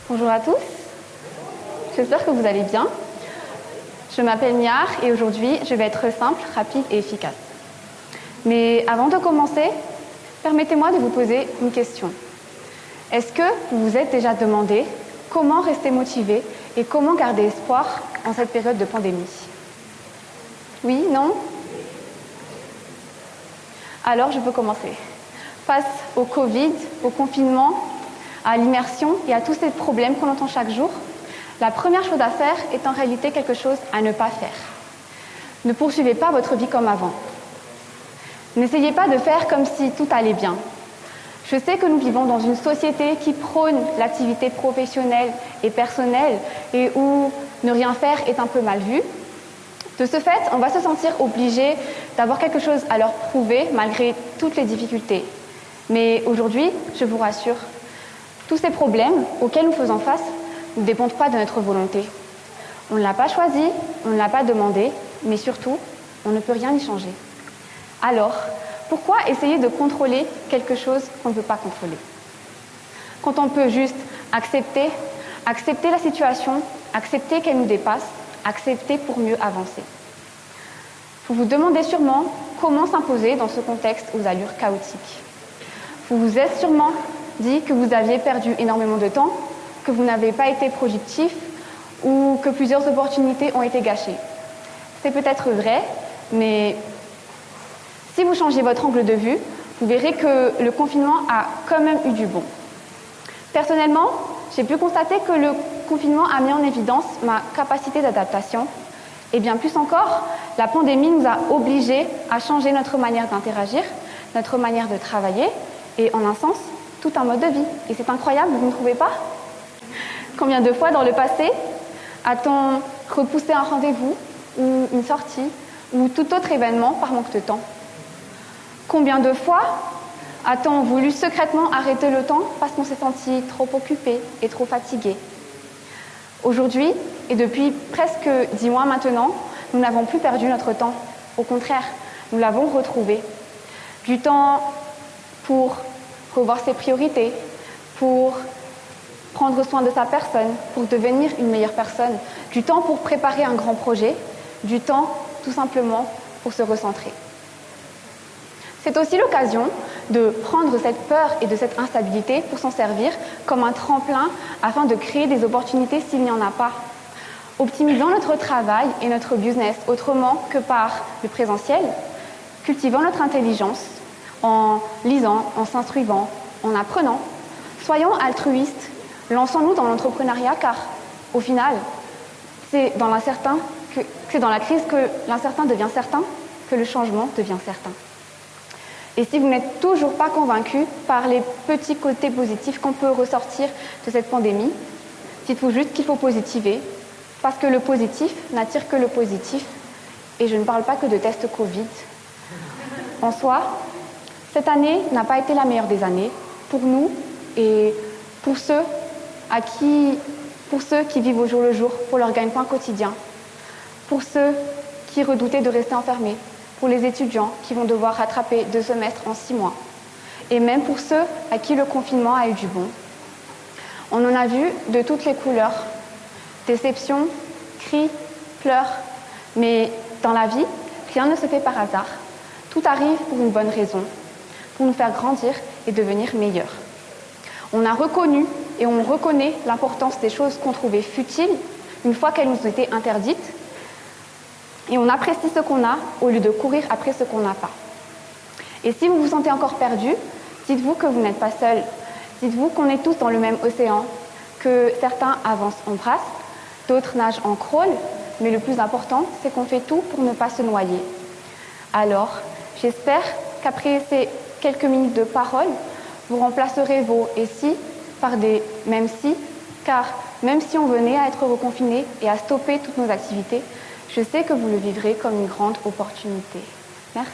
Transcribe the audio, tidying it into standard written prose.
Bonjour à tous, j'espère que vous allez bien. Je m'appelle Niar et aujourd'hui je vais être simple, rapide et efficace. Mais avant de commencer, permettez-moi de vous poser une question. Est-ce que vous vous êtes déjà demandé comment rester motivé et comment garder espoir en cette période de pandémie? Oui, non? Alors je peux commencer. Face au Covid, au confinement, à l'immersion et à tous ces problèmes qu'on entend chaque jour, la première chose à faire est en réalité quelque chose à ne pas faire. Ne poursuivez pas votre vie comme avant. N'essayez pas de faire comme si tout allait bien. Je sais que nous vivons dans une société qui prône l'activité professionnelle et personnelle et où ne rien faire est un peu mal vu. De ce fait, on va se sentir obligé d'avoir quelque chose à leur prouver malgré toutes les difficultés. Mais aujourd'hui, je vous rassure, tous ces problèmes auxquels nous faisons face ne dépendent pas de notre volonté. On ne l'a pas choisi, on ne l'a pas demandé, mais surtout, on ne peut rien y changer. Alors, pourquoi essayer de contrôler quelque chose qu'on ne peut pas contrôler? Quand on peut juste accepter la situation, accepter qu'elle nous dépasse, accepter pour mieux avancer. Vous vous demandez sûrement comment s'imposer dans ce contexte aux allures chaotiques. Vous vous êtes sûrement dit que vous aviez perdu énormément de temps, que vous n'avez pas été productif ou que plusieurs opportunités ont été gâchées. C'est peut-être vrai, mais si vous changez votre angle de vue, vous verrez que le confinement a quand même eu du bon. Personnellement, j'ai pu constater que le confinement a mis en évidence ma capacité d'adaptation et bien plus encore, la pandémie nous a obligés à changer notre manière d'interagir, notre manière de travailler et en un sens, tout un mode de vie. Et c'est incroyable, vous ne trouvez pas? Combien de fois dans le passé a-t-on repoussé un rendez-vous ou une sortie ou tout autre événement par manque de temps? Combien de fois a-t-on voulu secrètement arrêter le temps parce qu'on s'est senti trop occupé et trop fatigué? Aujourd'hui, et depuis presque 10 mois maintenant, nous n'avons plus perdu notre temps. Au contraire, nous l'avons retrouvé. Du temps pour revoir ses priorités, pour prendre soin de sa personne, pour devenir une meilleure personne, du temps pour préparer un grand projet, du temps tout simplement pour se recentrer. C'est aussi l'occasion de prendre cette peur et de cette instabilité pour s'en servir comme un tremplin afin de créer des opportunités s'il n'y en a pas. Optimisant notre travail et notre business autrement que par le présentiel, cultivant notre intelligence en lisant, en s'instruisant, en apprenant. Soyons altruistes, lançons-nous dans l'entrepreneuriat car, au final, c'est dans la crise que l'incertain devient certain, que le changement devient certain. Et si vous n'êtes toujours pas convaincu par les petits côtés positifs qu'on peut ressortir de cette pandémie, dites-vous juste qu'il faut positiver, parce que le positif n'attire que le positif, et je ne parle pas que de tests Covid. En soi, cette année n'a pas été la meilleure des années pour nous et pour ceux qui vivent au jour le jour, pour leur gagne-pain quotidien, pour ceux qui redoutaient de rester enfermés, pour les étudiants qui vont devoir rattraper 2 semestres en 6 mois, et même pour ceux à qui le confinement a eu du bon. On en a vu de toutes les couleurs, déception, cris, pleurs, mais dans la vie, rien ne se fait par hasard. Tout arrive pour une bonne raison, pour nous faire grandir et devenir meilleurs. On a reconnu et on reconnaît l'importance des choses qu'on trouvait futiles une fois qu'elles nous étaient interdites, et on apprécie ce qu'on a au lieu de courir après ce qu'on n'a pas. Et si vous vous sentez encore perdu, dites-vous que vous n'êtes pas seul. Dites-vous qu'on est tous dans le même océan, que certains avancent en brasse, d'autres nagent en crawl, mais le plus important, c'est qu'on fait tout pour ne pas se noyer. Alors, j'espère qu'après ces quelques minutes de parole, vous remplacerez vos « et si » par des « même si », car même si on venait à être reconfiné et à stopper toutes nos activités, je sais que vous le vivrez comme une grande opportunité. Merci.